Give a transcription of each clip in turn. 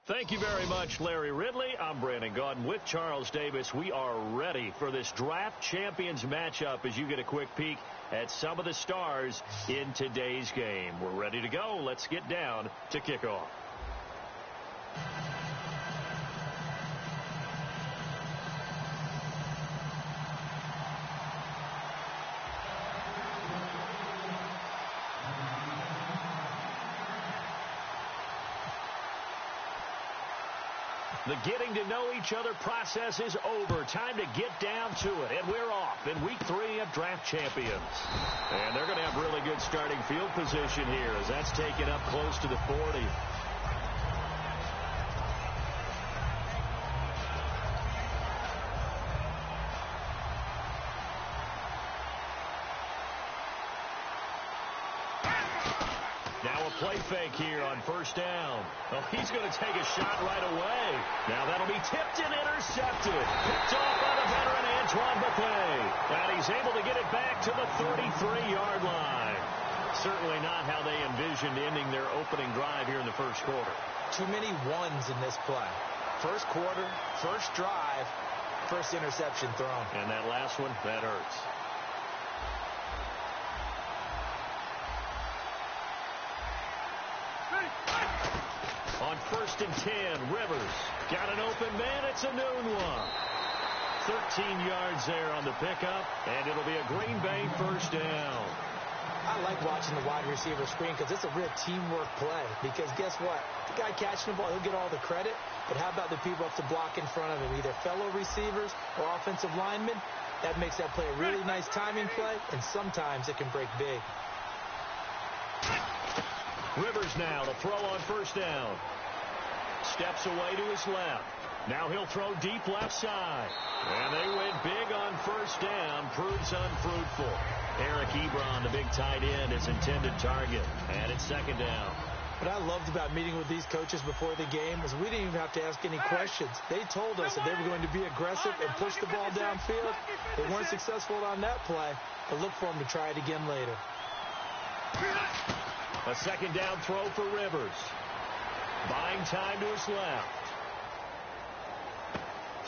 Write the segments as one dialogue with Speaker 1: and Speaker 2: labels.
Speaker 1: Thank you very much, Larry Ridley. I'm Brandon Gaudin with Charles Davis. We are ready for this draft champions matchup as you get a quick peek at some of the stars in today's game. We're ready to go. Let's get down to kickoff. The getting to know each other process is over. Time to get down to it. And we're off in week 3 of Draft Champions. And they're going to have really good starting field position here as that's taken up close to the 40. Play fake here on first down. Oh, he's going to take a shot right away. Now that'll be tipped and intercepted. Picked off by the veteran Antoine Bethea. And he's able to get it back to the 33-yard line. Certainly not how they envisioned ending their opening drive here in the first quarter.
Speaker 2: Too many ones in this play. First quarter, first drive, first interception thrown.
Speaker 1: And that last one, that hurts. On 1st and 10, Rivers got an open man. It's a noon one. 13 yards there on the pickup, and it'll be a Green Bay first down.
Speaker 2: I like watching the wide receiver screen because it's a real teamwork play. Because guess what? The guy catching the ball, he'll get all the credit. But how about the people up to block in front of him, either fellow receivers or offensive linemen? That makes that play a really nice timing play, and sometimes it can break big.
Speaker 1: Rivers now to throw on first down. Steps away to his left. Now he'll throw deep left side. And they went big on first down. Proves unfruitful. Eric Ebron, the big tight end, his intended target. And it's second down.
Speaker 2: What I loved about meeting with these coaches before the game was we didn't even have to ask any questions. They told us that they were going to be aggressive and push the ball downfield. They weren't successful on that play, but look for them to try it again later.
Speaker 1: A second down throw for Rivers. Buying time to his left.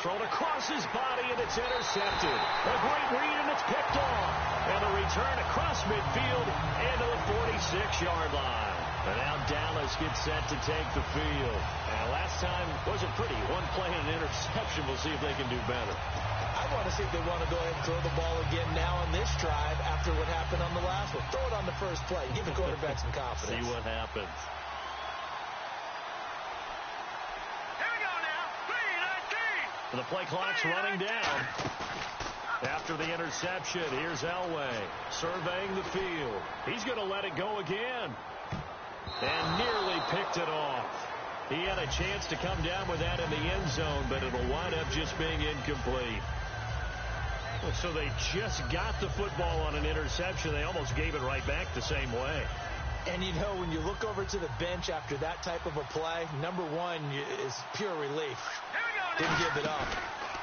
Speaker 1: Thrown across his body, and it's intercepted. A great read, and it's picked off. And the return across midfield into the 46-yard line. And now Dallas gets set to take the field. And last time wasn't pretty. One play and an interception. We'll see if they can do better.
Speaker 2: I want to see if they want to go ahead and throw the ball again now on this drive after what happened on the last one. Throw it on the first play. Give the quarterback some confidence.
Speaker 1: See what happens.
Speaker 3: Here we go now. 3:19.
Speaker 1: The play clock's running down. After the interception, here's Elway surveying the field. He's going to let it go again. And nearly picked it off. He had a chance to come down with that in the end zone, but it'll wind up just being incomplete. So they just got the football on an interception. They almost gave it right back the same way.
Speaker 2: And, you know, when you look over to the bench after that type of a play, number one is pure relief. Didn't give it up.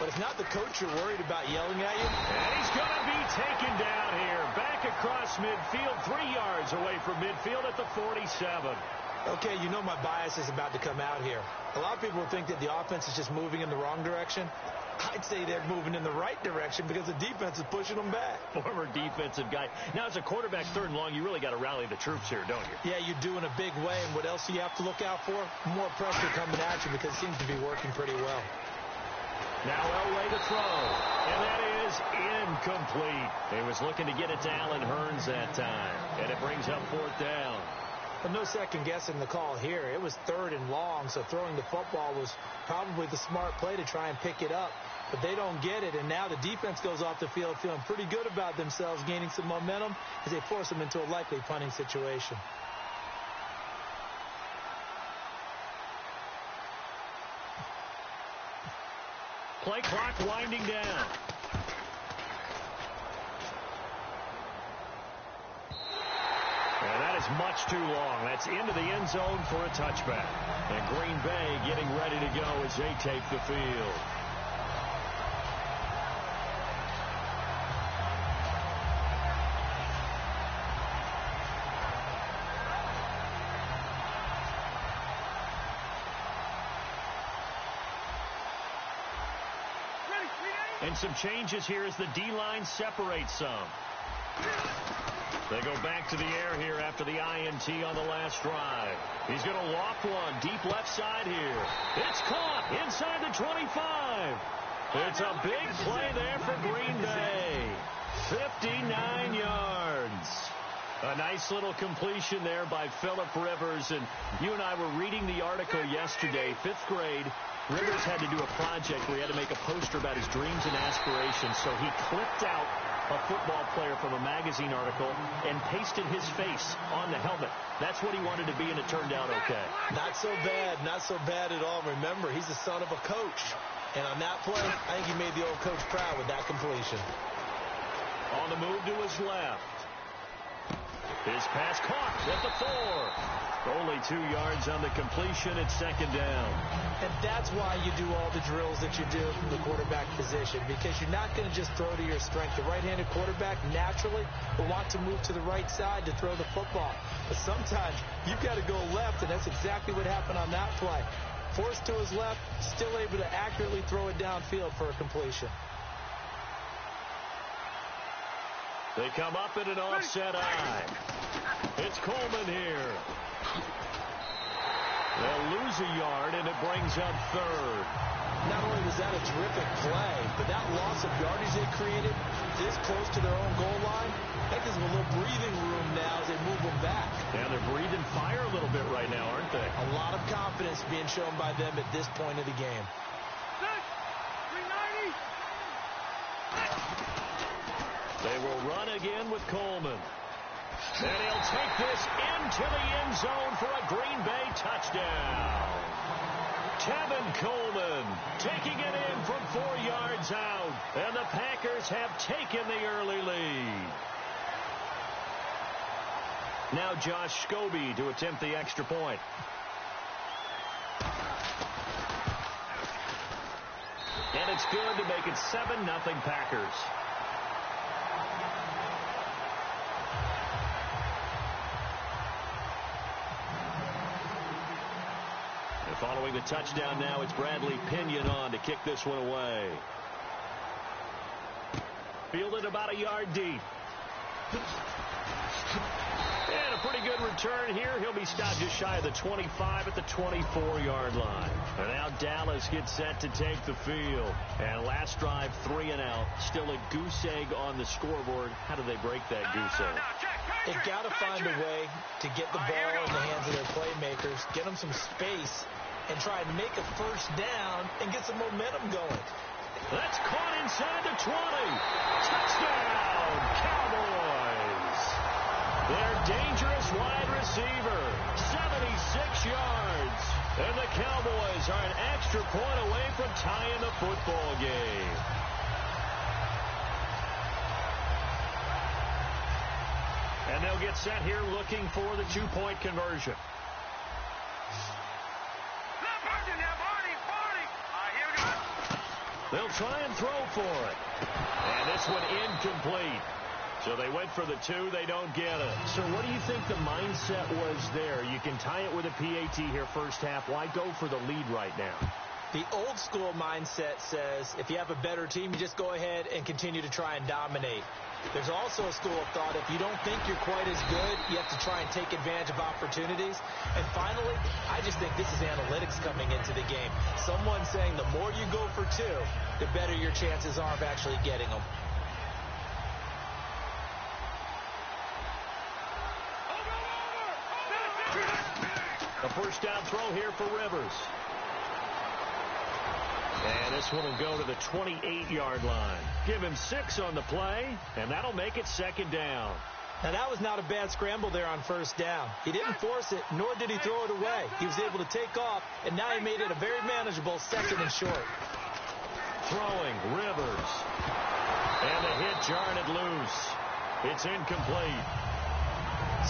Speaker 2: But it's not the coach you're worried about yelling at you.
Speaker 1: And he's going to be taken down here. Back across midfield, 3 yards away from midfield at the 47.
Speaker 2: Okay, you know my bias is about to come out here. A lot of people think that the offense is just moving in the wrong direction. I'd say they're moving in the right direction because the defense is pushing them back.
Speaker 1: Former defensive guy. Now, as a quarterback, 3rd and long, you really got to rally the troops here, don't you?
Speaker 2: Yeah, you do in a big way. And what else do you have to look out for? More pressure coming at you because it seems to be working pretty well.
Speaker 1: Now Elway to throw. And that is incomplete. He was looking to get it to Allen Hurns that time. And it brings up 4th down.
Speaker 2: But no second guessing the call here. It was 3rd and long, so throwing the football was probably the smart play to try and pick it up. But they don't get it, and now the defense goes off the field feeling pretty good about themselves, gaining some momentum as they force them into a likely punting situation.
Speaker 1: Play clock winding down. And that is much too long. That's into the end zone for a touchback. And Green Bay getting ready to go as they take the field. And some changes here as the D-line separates some. They go back to the air here after the INT on the last drive. He's going to walk one deep left side here. It's caught inside the 25. It's a big play there for Green Bay. 59 yards. A nice little completion there by Phillip Rivers. And you and I were reading the article yesterday, 5th grade. Rivers had to do a project where he had to make a poster about his dreams and aspirations. So he clipped out a football player from a magazine article and pasted his face on the helmet. That's what he wanted to be, and it turned out okay.
Speaker 2: Not so bad. Not so bad at all. Remember, he's the son of a coach. And on that play, I think he made the old coach proud with that completion.
Speaker 1: On the move to his left. His pass caught at the 4. Only 2 yards on the completion at second down.
Speaker 2: And that's why you do all the drills that you do from the quarterback position, because you're not going to just throw to your strength. The right-handed quarterback naturally will want to move to the right side to throw the football. But sometimes you've got to go left, and that's exactly what happened on that play. Forced to his left, still able to accurately throw it downfield for a completion.
Speaker 1: They come up in an offset eye. It's Coleman here. They'll lose a yard, and it brings up third.
Speaker 2: Not only was that a terrific play, but that loss of yardage they created this close to their own goal line, that gives them a little breathing room now as they move them back.
Speaker 1: Yeah, they're breathing fire a little bit right now, aren't they?
Speaker 2: A lot of confidence being shown by them at this point of the game.
Speaker 3: 390.
Speaker 1: They will run again with Coleman. And he'll take this into the end zone for a Green Bay touchdown. Tevin Coleman taking it in from 4 yards out. And the Packers have taken the early lead. Now Josh Scobie to attempt the extra point. And it's good to make it 7-0 Packers. Following the touchdown now, it's Bradley Pinion on to kick this one away. Fielded about a yard deep. And a pretty good return here. He'll be stopped just shy of the 25 at the 24-yard line. And now Dallas gets set to take the field. And last drive, 3 and out. Still a goose egg on the scoreboard. How do they break that goose egg?
Speaker 2: They've got to find a way to get the ball in the hands of their playmakers, get them some space, and try and make a first down and get some momentum going.
Speaker 1: That's caught inside the 20. Touchdown, Cowboys. Their dangerous wide receiver, 76 yards. And the Cowboys are an extra point away from tying the football game. And they'll get set here looking for the 2-point conversion. They'll try and throw for it. And this one incomplete. So they went for the 2. They don't get it. So what do you think the mindset was there? You can tie it with a PAT here first half. Why go for the lead right now?
Speaker 2: The old school mindset says if you have a better team, you just go ahead and continue to try and dominate. There's also a school of thought, if you don't think you're quite as good, you have to try and take advantage of opportunities. And finally, I just think this is analytics coming into the game. Someone saying the more you go for 2, the better your chances are of actually getting them.
Speaker 1: A first down throw here for Rivers. And this one will go to the 28-yard line. Give him 6 on the play, and that'll make it second down.
Speaker 2: Now, that was not a bad scramble there on first down. He didn't force it, nor did he throw it away. He was able to take off, and now he made it a very manageable 2nd and short.
Speaker 1: Throwing, Rivers. And the hit jarred it loose. It's incomplete.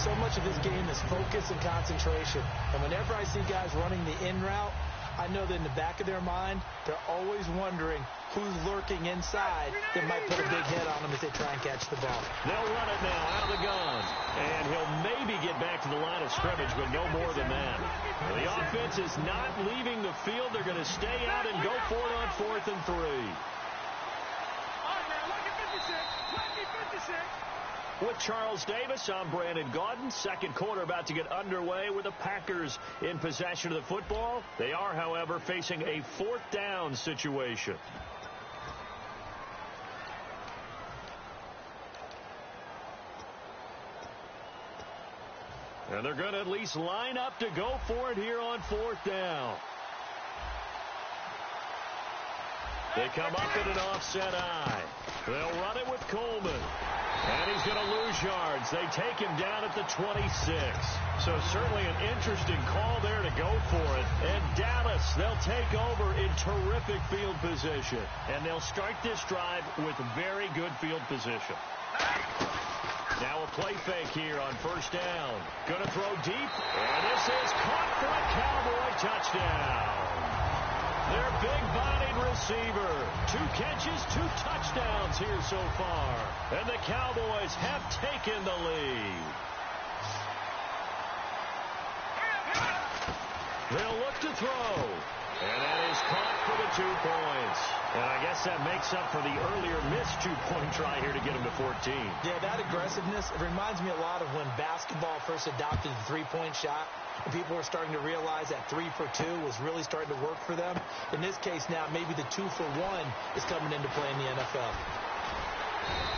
Speaker 2: So much of this game is focus and concentration. And whenever I see guys running the in route, I know that in the back of their mind, they're always wondering who's lurking inside that might put a big hit on them as they try and catch the ball.
Speaker 1: They'll run it now out of the gun. And he'll maybe get back to the line of scrimmage, but no more than that. The offense is not leaving the field. They're going to stay out and go for it on 4th and 3. With Charles Davis, I'm Brandon Gaudin. Second quarter about to get underway with the Packers in possession of the football. They are, however, facing a fourth down situation. And they're going to at least line up to go for it here on fourth down. They come up in an offset eye. They'll run it with Coleman. And he's going to lose yards. They take him down at the 26. So certainly an interesting call there to go for it. And Dallas, they'll take over in terrific field position. And they'll start this drive with very good field position. Now a play fake here on first down. Going to throw deep. And this is caught for a Cowboy touchdown. Their big-bodied receiver. 2 catches, 2 touchdowns here so far. And the Cowboys have taken the lead. They'll look to throw. And that is caught for the 2 points. And I guess that makes up for the earlier missed 2-point try here to get him to 14.
Speaker 2: Yeah, that aggressiveness, it reminds me a lot of when basketball first adopted the 3-point shot. And people were starting to realize that 3 for 2 was really starting to work for them. In this case now, maybe the 2 for 1 is coming into play in the NFL.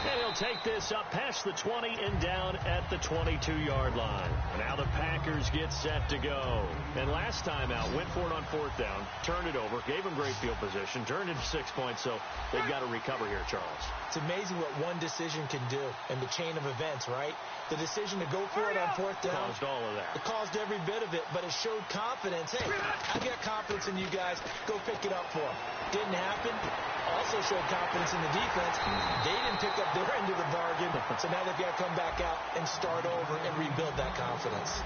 Speaker 1: And he'll take this up past the 20 and down at the 22-yard line. Now the Packers get set to go. And last time out, went for it on fourth down, turned it over, gave them great field position, turned it to 6 points, so they've got to recover here, Charles.
Speaker 2: It's amazing what one decision can do in the chain of events, right? The decision to go for it on fourth down.
Speaker 1: Caused all of that.
Speaker 2: It caused every bit of it, but it showed confidence. Hey, I got confidence in you guys. Go pick it up for them. Didn't happen. Also showed confidence in the defense. They didn't pick up their end of the bargain, so now they've got to come back out and start over and rebuild that confidence.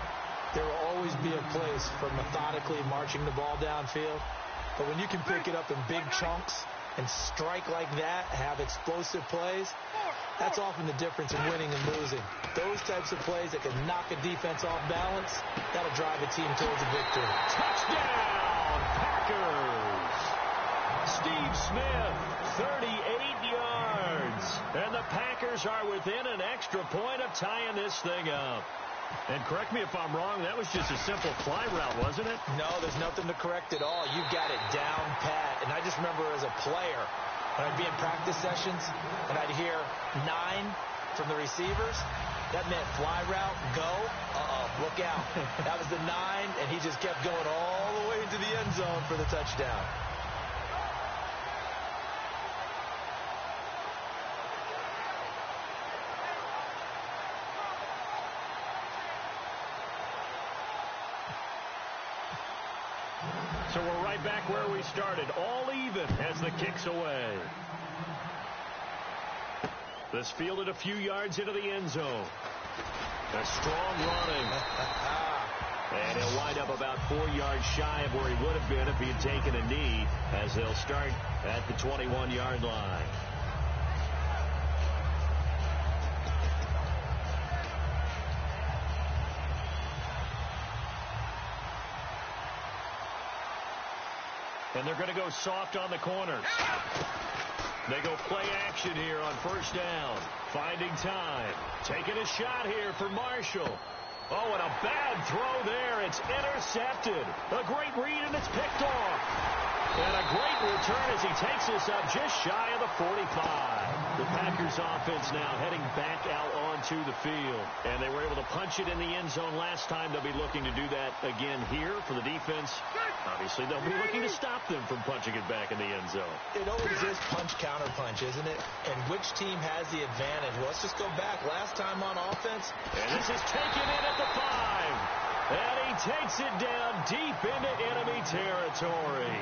Speaker 2: There will always be a place for methodically marching the ball downfield, but when you can pick it up in big chunks and strike like that, have explosive plays, that's often the difference in winning and losing. Those types of plays that can knock a defense off balance, that'll drive a team towards a victory.
Speaker 1: Touchdown, Packers! Steve Smith, 38 yards. And the Packers are within an extra point of tying this thing up. And correct me if I'm wrong, that was just a simple fly route, wasn't it?
Speaker 2: No, there's nothing to correct at all. You've got it down pat. And I just remember as a player, when I'd be in practice sessions, and I'd hear 9 from the receivers, that meant fly route, go, look out. That was the 9, and he just kept going all the way into the end zone for the touchdown.
Speaker 1: So we're right back where we started, all even as the kick's away. This fielded a few yards into the end zone. A strong running. And he'll wind up about 4 yards shy of where he would have been if he had taken a knee, as they'll start at the 21-yard line. And they're going to go soft on the corners. They go play action here on first down. Finding time. Taking a shot here for Marshall. Oh, and a bad throw there. It's intercepted. A great read, and it's picked off. And a great return as he takes this up just shy of the 45. The Packers offense now heading back out onto the field. And they were able to punch it in the end zone last time. They'll be looking to do that again here for the defense. Obviously, they'll be looking to stop them from punching it back in the end zone.
Speaker 2: It always is punch-counter-punch, isn't it? And which team has the advantage? Well, let's just go back. Last time on offense.
Speaker 1: And this is taken in at the 5. And he takes it down deep into enemy territory.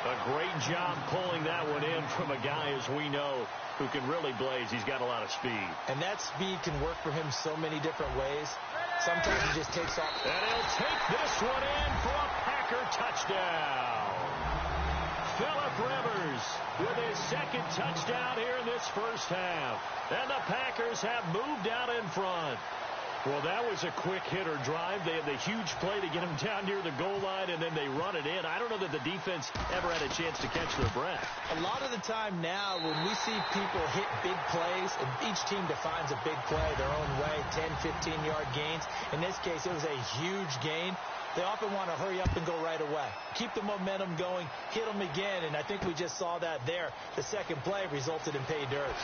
Speaker 1: A great job pulling that one in from a guy, as we know, who can really blaze. He's got a lot of speed.
Speaker 2: And that speed can work for him so many different ways. Sometimes he just takes off.
Speaker 1: And he'll take this one in for a Packer touchdown. Phillip Rivers with his second touchdown here in this first half. And the Packers have moved out in front. Well, that was a quick hitter drive. They had the huge play to get him down near the goal line, and then they run it in. I don't know that the defense ever had a chance to catch their breath.
Speaker 2: A lot of the time now, when we see people hit big plays, and each team defines a big play their own way, 10, 15-yard gains. In this case, it was a huge gain. They often want to hurry up and go right away. Keep the momentum going, hit them again, and I think we just saw that there. The second play resulted in pay dirt.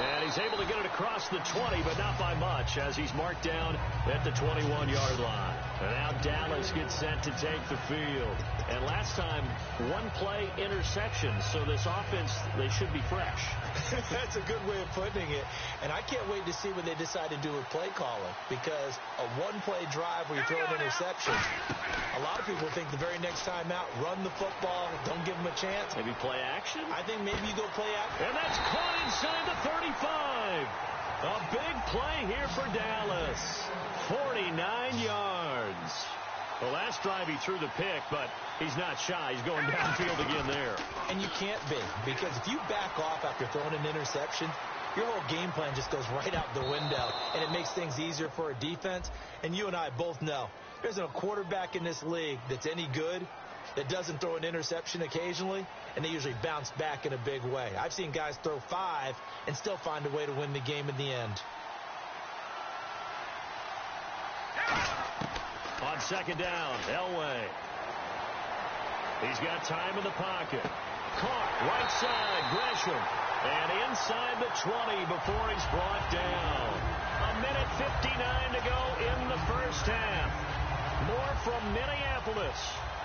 Speaker 1: And he's able to get it across the 20, but not by much, as he's marked down at the 21-yard line. And now Dallas gets set to take the field. And last time, one-play interception, so this offense, they should be fresh.
Speaker 2: That's a good way of putting it. And I can't wait to see what they decide to do with play calling, because a one-play drive where you throw an interception, a lot of people think the very next time out, run the football, don't give them a chance.
Speaker 1: Maybe play action?
Speaker 2: I think maybe you go play action.
Speaker 1: And that's caught inside the 35. A big play here for Dallas. 49 yards. The last drive he threw the pick, but he's not shy. He's going downfield again there.
Speaker 2: And you can't be, because if you back off after throwing an interception, your whole game plan just goes right out the window, and it makes things easier for a defense. And you and I both know there's no quarterback in this league that's any good that doesn't throw an interception occasionally, and they usually bounce back in a big way. I've seen guys throw 5 and still find a way to win the game in the end.
Speaker 1: On second down, Elway. He's got time in the pocket. Caught, right side, Gresham. And inside the 20 before he's brought down. 1:59 to go in the first half. More from Minneapolis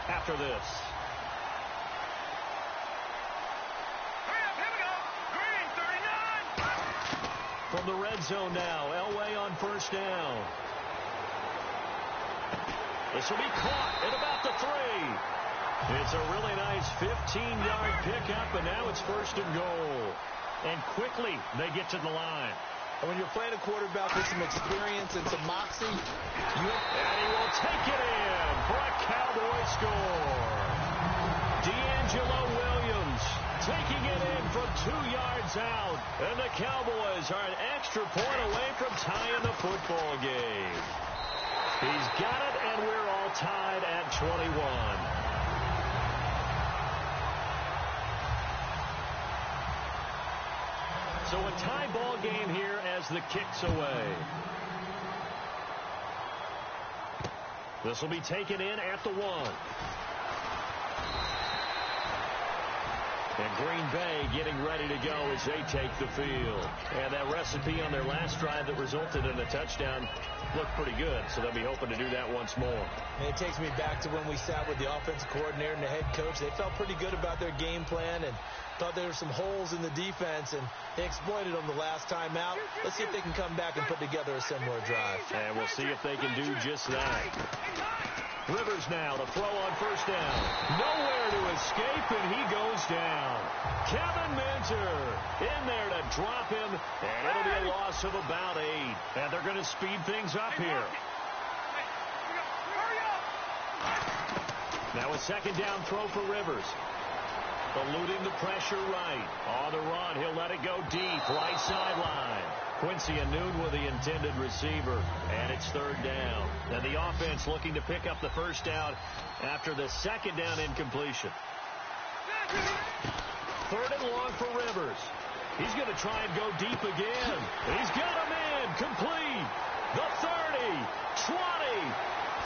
Speaker 1: after this.
Speaker 3: Here we go. Green, 39.
Speaker 1: From the red zone now, Elway on first down. This will be caught at about the 3. It's a really nice 15-yard pickup, and now it's first and goal. And quickly they get to the line.
Speaker 2: And when you're playing a quarterback with some experience and some moxie,
Speaker 1: and he will take it in for a Cowboy score. D'Angelo Williams taking it in from 2 yards out. And the Cowboys are an extra point away from tying the football game. He's got it, and we're all tied at 21. So a tie ball game here as the kick's away. This will be taken in at the 1. And Green Bay getting ready to go as they take the field. And that recipe on their last drive that resulted in a touchdown looked pretty good, so they'll be hoping to do that once more.
Speaker 2: And it takes me back to when we sat with the offensive coordinator and the head coach. They felt pretty good about their game plan and thought there were some holes in the defense, and they exploited them the last time out. Let's see if they can come back and put together a similar drive.
Speaker 1: And we'll see if they can do just that. Rivers now to throw on first down. Nowhere to escape, and he goes down. Kevin Minter in there to drop him, and it'll be a loss of about 8. And they're going to speed things up here. Now a second down throw for Rivers. Eluding the pressure right. On the run, he'll let it go deep. Right sideline. Quincy Anoon with the intended receiver. And it's third down. And the offense looking to pick up the first down after the second down incompletion. Third and long for Rivers. He's going to try and go deep again. He's got him in. Complete. The 30. 20.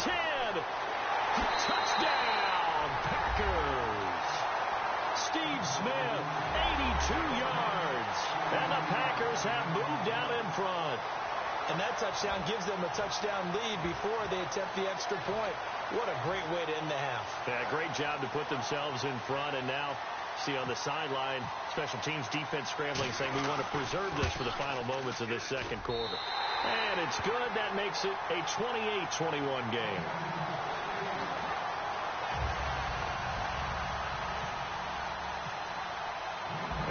Speaker 1: 10. Touchdown. Packers. Steve Smith, 82 yards. And the Packers have moved out in front.
Speaker 2: And that touchdown gives them a touchdown lead before they attempt the extra point. What a great way to end the half.
Speaker 1: Yeah, great job to put themselves in front. And now, see on the sideline, special teams defense scrambling, saying we want to preserve this for the final moments of this second quarter. And it's good. That makes it a 28-21 game.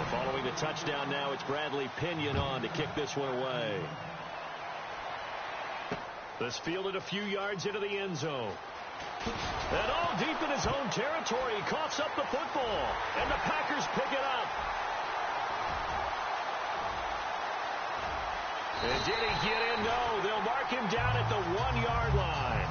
Speaker 1: Following the touchdown now, it's Bradley Pinion on to kick this one away. This fielded a few yards into the end zone. And all deep in his own territory, he coughs up the football. And the Packers pick it up. And did he get in? No. They'll mark him down at the 1-yard line.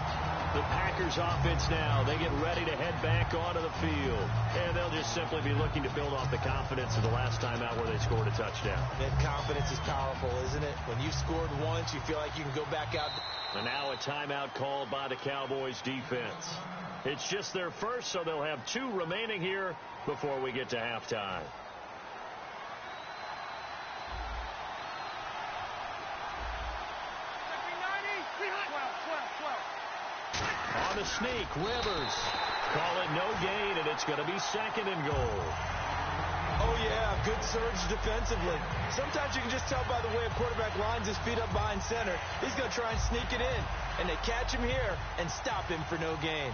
Speaker 1: The Packers offense now, they get ready to head back onto the field. And they'll just simply be looking to build off the confidence of the last time out where they scored a touchdown.
Speaker 2: That confidence is powerful, isn't it? When you've scored once, you feel like you can go back out.
Speaker 1: And now a timeout called by the Cowboys defense. It's just their first, so they'll have 2 remaining here before we get to halftime. On the sneak, Rivers. Call it no gain, and it's going to be 2nd and goal.
Speaker 2: Oh, yeah, good surge defensively. Sometimes you can just tell by the way a quarterback lines his feet up behind center. He's going to try and sneak it in, and they catch him here and stop him for no gain.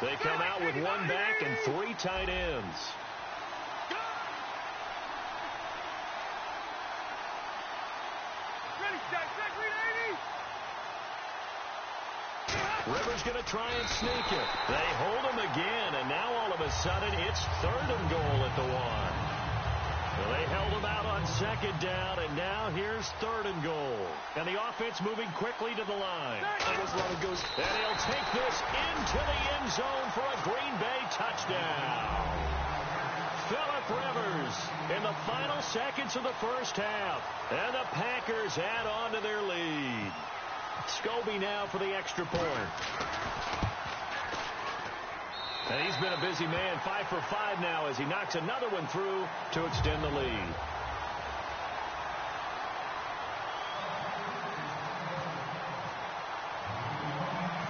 Speaker 1: They come out with 1 back and 3 tight ends. Rivers going to try and sneak it. They hold him again, and now all of a sudden it's 3rd and goal at the 1. Well, they held him out on 2nd down, and now here's 3rd and goal. And the offense moving quickly to the line. And he'll take this into the end zone for a Green Bay touchdown. Phillip Rivers in the final seconds of the first half. And the Packers add on to their lead. Scobie now for the extra point. And he's been a busy man, 5 for 5 now as he knocks another one through to extend the lead.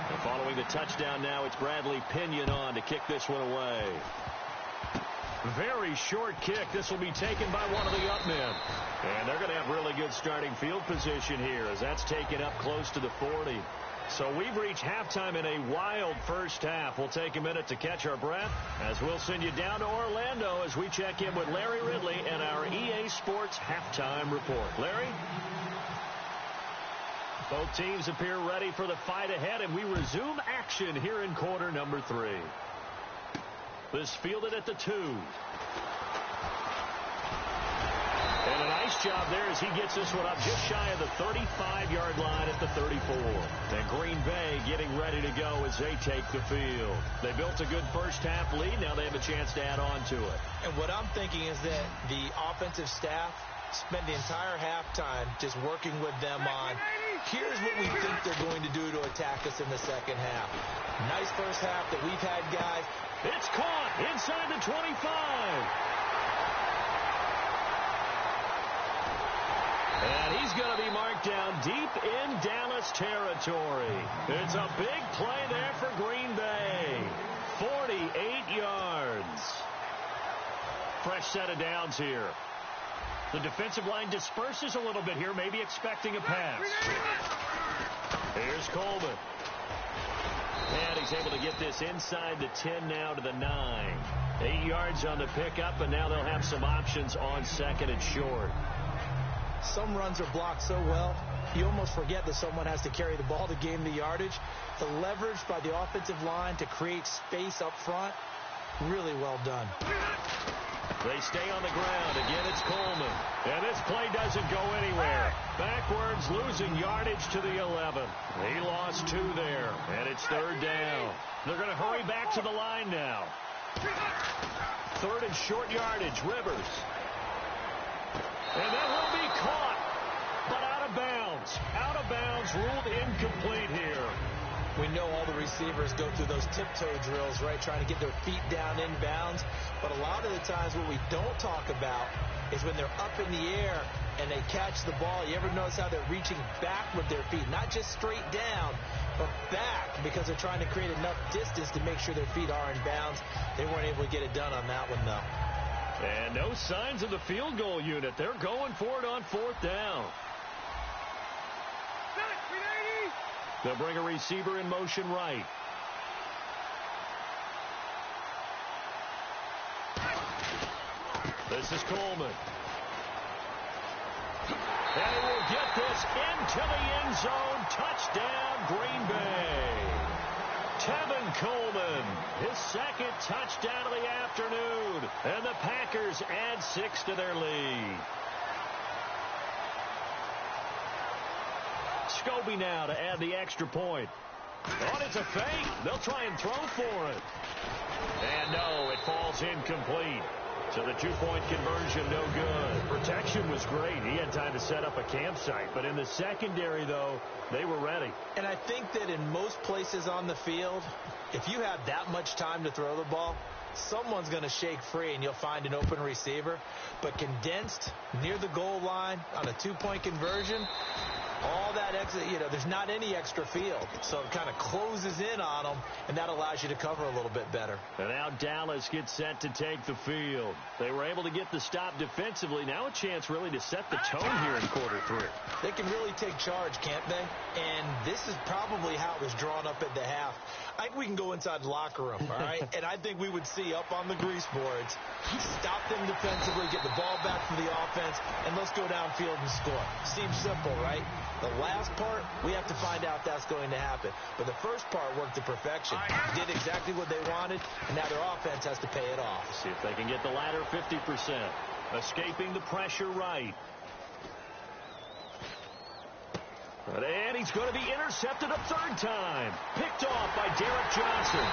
Speaker 1: And following the touchdown now, it's Bradley Pinion on to kick this one away. Very short kick. This will be taken by one of the up men. And they're going to have really good starting field position here as that's taken up close to the 40. So we've reached halftime in a wild first half. We'll take a minute to catch our breath as we'll send you down to Orlando as we check in with Larry Ridley and our EA Sports halftime report. Larry? Both teams appear ready for the fight ahead, and we resume action here in quarter number 3. This fielded at the 2. And a nice job there as he gets this one up just shy of the 35-yard line at the 34. And Green Bay getting ready to go as they take the field. They built a good first half lead. Now they have a chance to add on to it.
Speaker 2: And what I'm thinking is that the offensive staff spent the entire halftime just working with them on, here's what we think they're going to do to attack us in the second half. Nice first half that we've had, guys.
Speaker 1: It's caught inside the 25. And he's going to be marked down deep in Dallas territory. It's a big play there for Green Bay. 48 yards. Fresh set of downs here. The defensive line disperses a little bit here, maybe expecting a pass. Here's Coleman. And he's able to get this inside the 10 now to the 9. 8 yards on the pickup, and now they'll have some options on 2nd and short.
Speaker 2: Some runs are blocked so well, you almost forget that someone has to carry the ball to gain the yardage. The leverage by the offensive line to create space up front, really well done.
Speaker 1: They stay on the ground. Again, it's Coleman. And this play doesn't go anywhere. Backwards, losing yardage to the 11. He lost 2 there, and it's 3rd down. They're going to hurry back to the line now. 3rd and short yardage, Rivers. And that will be caught, but out of bounds. Out of bounds, ruled incomplete here.
Speaker 2: We know all the receivers go through those tiptoe drills, right, trying to get their feet down in bounds. But a lot of the times what we don't talk about is when they're up in the air and they catch the ball. You ever notice how they're reaching back with their feet? Not just straight down, but back, because they're trying to create enough distance to make sure their feet are in bounds. They weren't able to get it done on that one, though.
Speaker 1: And no signs of the field goal unit. They're going for it on 4th down. They'll bring a receiver in motion right. This is Coleman. And he will get this into the end zone. Touchdown, Green Bay. Tevin Coleman, his second touchdown of the afternoon. And the Packers add 6 to their lead. Scobie now to add the extra point. Oh, it's a fake. They'll try and throw for it. And no, it falls incomplete. So the 2-point conversion, no good. Protection was great. He had time to set up a campsite. But in the secondary, though, they were ready.
Speaker 2: And I think that in most places on the field, if you have that much time to throw the ball, someone's going to shake free and you'll find an open receiver. But condensed near the goal line on a 2-point conversion, all that extra, there's not any extra field. So it kind of closes in on them, and that allows you to cover a little bit better.
Speaker 1: And now Dallas gets set to take the field. They were able to get the stop defensively. Now a chance really to set the tone here in quarter 3.
Speaker 2: They can really take charge, can't they? And this is probably how it was drawn up at the half. I think we can go inside the locker room, all right? And I think we would see up on the grease boards, stop them defensively, get the ball back for the offense, and let's go downfield and score. Seems simple, right? The last part, we have to find out that's going to happen. But the first part worked to perfection. Did exactly what they wanted, and now their offense has to pay it off.
Speaker 1: See if they can get the latter 50%. Escaping the pressure right. And he's going to be intercepted a third time. Picked off by Derek Johnson.